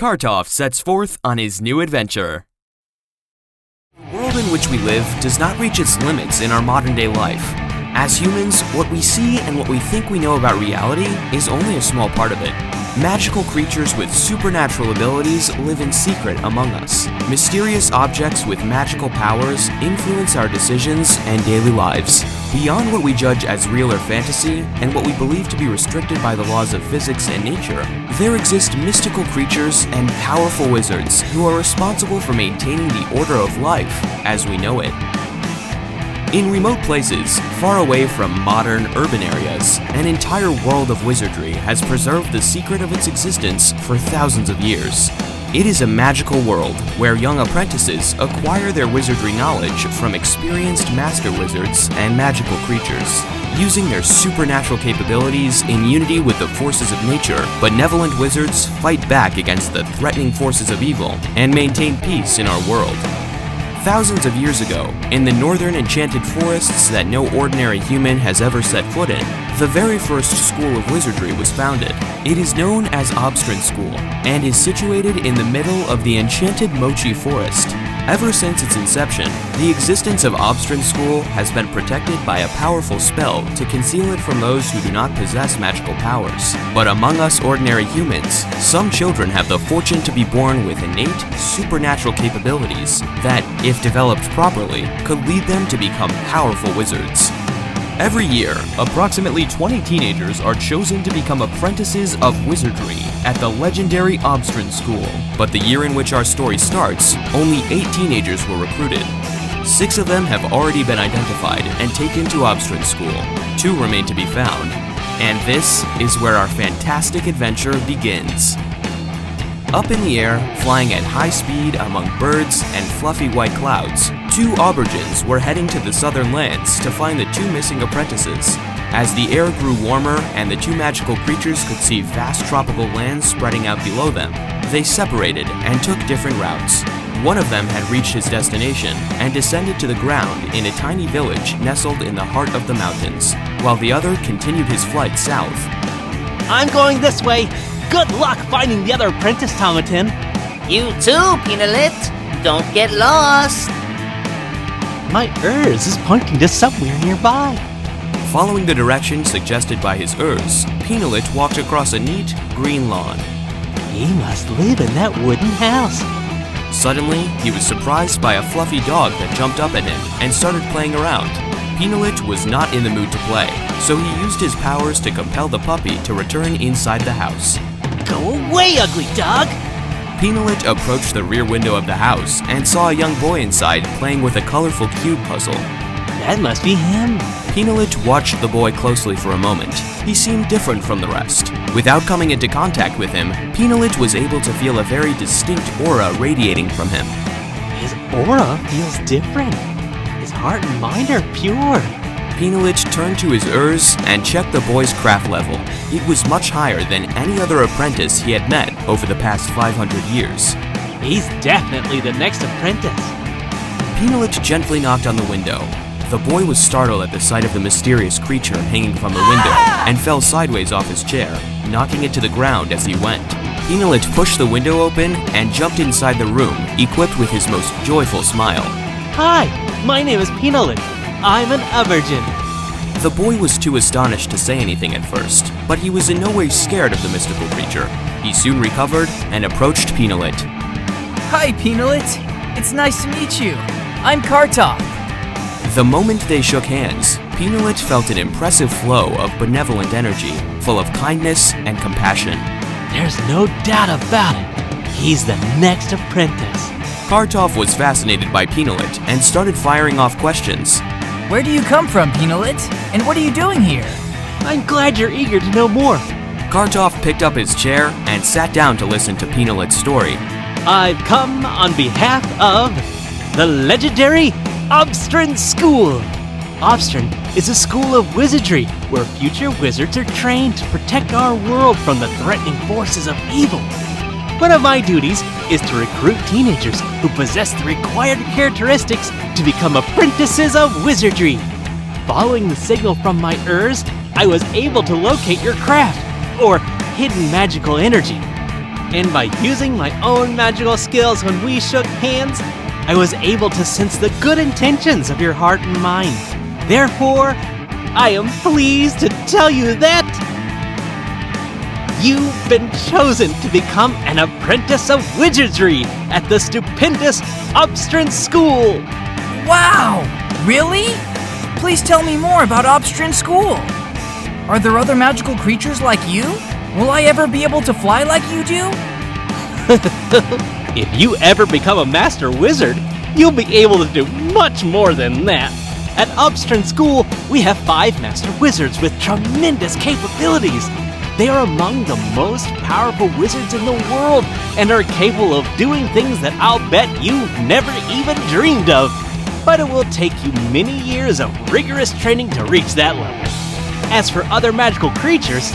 Kartoff sets forth on his new adventure. The world in which we live does not reach its limits in our modern-day life. As humans, what we see and what we think we know about reality is only a small part of it. Magical creatures with supernatural abilities live in secret among us. Mysterious objects with magical powers influence our decisions and daily lives. Beyond what we judge as real or fantasy, and what we believe to be restricted by the laws of physics and nature, there exist mystical creatures and powerful wizards who are responsible for maintaining the order of life as we know it. In remote places, far away from modern urban areas, an entire world of wizardry has preserved the secret of its existence for thousands of years. It is a magical world where young apprentices acquire their wizardry knowledge from experienced master wizards and magical creatures. Using their supernatural capabilities in unity with the forces of nature, benevolent wizards fight back against the threatening forces of evil and maintain peace in our world. Thousands of years ago, in the northern enchanted forests that no ordinary human has ever set foot in, the very first school of wizardry was founded. It is known as Obstron School, and is situated in the middle of the enchanted Mochi Forest. Ever since its inception, the existence of Obstron School has been protected by a powerful spell to conceal it from those who do not possess magical powers. But among us ordinary humans, some children have the fortune to be born with innate, supernatural capabilities that, if developed properly, could lead them to become powerful wizards. Every year, approximately 20 teenagers are chosen to become apprentices of wizardry at the legendary Obstron School. But the year in which our story starts, only 8 teenagers were recruited. 6 of them have already been identified and taken to Obstron School. 2 remain to be found. And this is where our fantastic adventure begins. Up in the air, flying at high speed among birds and fluffy white clouds, 2 aubergines were heading to the southern lands to find the 2 missing apprentices. As the air grew warmer and the 2 magical creatures could see vast tropical lands spreading out below them, they separated and took different routes. One of them had reached his destination and descended to the ground in a tiny village nestled in the heart of the mountains, while the other continued his flight south. I'm going this way! Good luck finding the other apprentice, Tomatin! You too, Peanut! Don't get lost! My Urs is pointing to somewhere nearby. Following the direction suggested by his Urs, Peanut walked across a neat, green lawn. He must live in that wooden house. Suddenly, he was surprised by a fluffy dog that jumped up at him and started playing around. Peanut was not in the mood to play, so he used his powers to compel the puppy to return inside the house. Go away, ugly dog! Peanut approached the rear window of the house and saw a young boy inside playing with a colorful cube puzzle. That must be him. Peanut watched the boy closely for a moment. He seemed different from the rest. Without coming into contact with him, Peanut was able to feel a very distinct aura radiating from him. His aura feels different. His heart and mind are pure. Peanut turned to his Urs and checked the boy's craft level. It was much higher than any other apprentice he had met over the past 500 years. He's definitely the next apprentice. Peanut gently knocked on the window. The boy was startled at the sight of the mysterious creature hanging from the window and fell sideways off his chair, knocking it to the ground as he went. Peanut pushed the window open and jumped inside the room, equipped with his most joyful smile. Hi, my name is Peanut. I'm an aubergine. The boy was too astonished to say anything at first, but he was in no way scared of the mystical creature. He soon recovered and approached Peanut. Hi, Peanut. It's nice to meet you. I'm Kartoff. The moment they shook hands, Peanut felt an impressive flow of benevolent energy, full of kindness and compassion. There's no doubt about it. He's the next apprentice. Kartoff was fascinated by Peanut and started firing off questions. Where do you come from, Peanut? And what are you doing here? I'm glad you're eager to know more. Kartoff picked up his chair and sat down to listen to Peanut's story. I've come on behalf of the legendary Obstron School. Obstron is a school of wizardry where future wizards are trained to protect our world from the threatening forces of evil. One of my duties is to recruit teenagers who possess the required characteristics to become apprentices of wizardry. Following the signal from my Urs, I was able to locate your craft, or hidden magical energy. And by using my own magical skills when we shook hands, I was able to sense the good intentions of your heart and mind. Therefore, I am pleased to tell you that you've been chosen to become an apprentice of wizardry at the stupendous Obstron School. Wow! Really? Please tell me more about Obstron School. Are there other magical creatures like you? Will I ever be able to fly like you do? If you ever become a master wizard, you'll be able to do much more than that. At Obstron School, we have 5 master wizards with tremendous capabilities. They are among the most powerful wizards in the world and are capable of doing things that I'll bet you've never even dreamed of. But it will take you many years of rigorous training to reach that level. As for other magical creatures,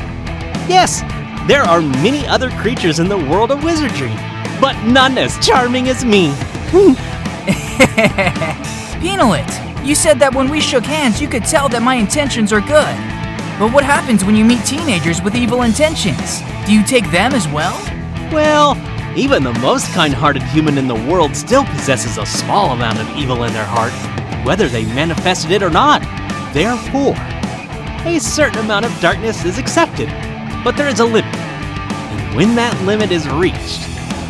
yes, there are many other creatures in the world of wizardry, but none as charming as me. Peanut, you said that when we shook hands, you could tell that my intentions are good. But what happens when you meet teenagers with evil intentions? Do you take them as well? Well, even the most kind-hearted human in the world still possesses a small amount of evil in their heart, whether they manifested it or not. Therefore, a certain amount of darkness is accepted, but there is a limit. And when that limit is reached,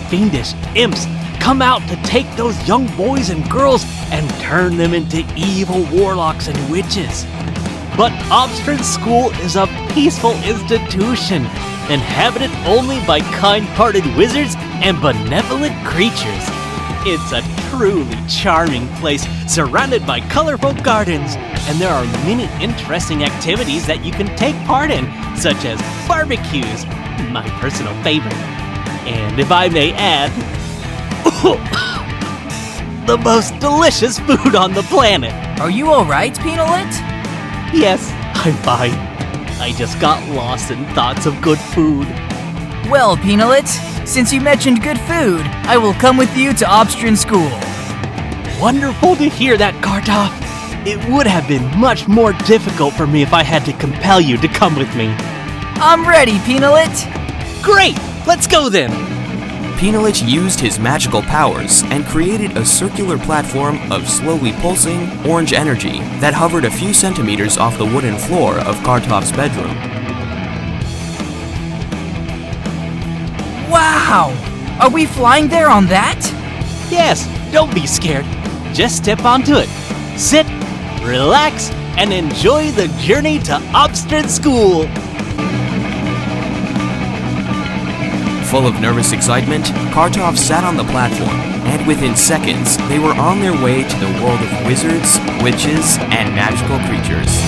fiendish imps come out to take those young boys and girls and turn them into evil warlocks and witches. But Obstron School is a peaceful institution, inhabited only by kind-hearted wizards and benevolent creatures. It's a truly charming place, surrounded by colorful gardens, and there are many interesting activities that you can take part in, such as barbecues, my personal favorite. And if I may add, the most delicious food on the planet. Are you alright, Peanut? Yes, I'm fine. I just got lost in thoughts of good food. Well, Peanut, since you mentioned good food, I will come with you to Obstron School. Wonderful to hear that, Kartoff. It would have been much more difficult for me if I had to compel you to come with me. I'm ready, Peanut. Great! Let's go then! Peanut used his magical powers and created a circular platform of slowly pulsing orange energy that hovered a few centimeters off the wooden floor of Kartoff's bedroom. Wow! Are we flying there on that? Yes, don't be scared. Just step onto it. Sit, relax, and enjoy the journey to Obstron School. Full of nervous excitement, Kartoff sat on the platform, and within seconds, they were on their way to the world of wizards, witches, and magical creatures.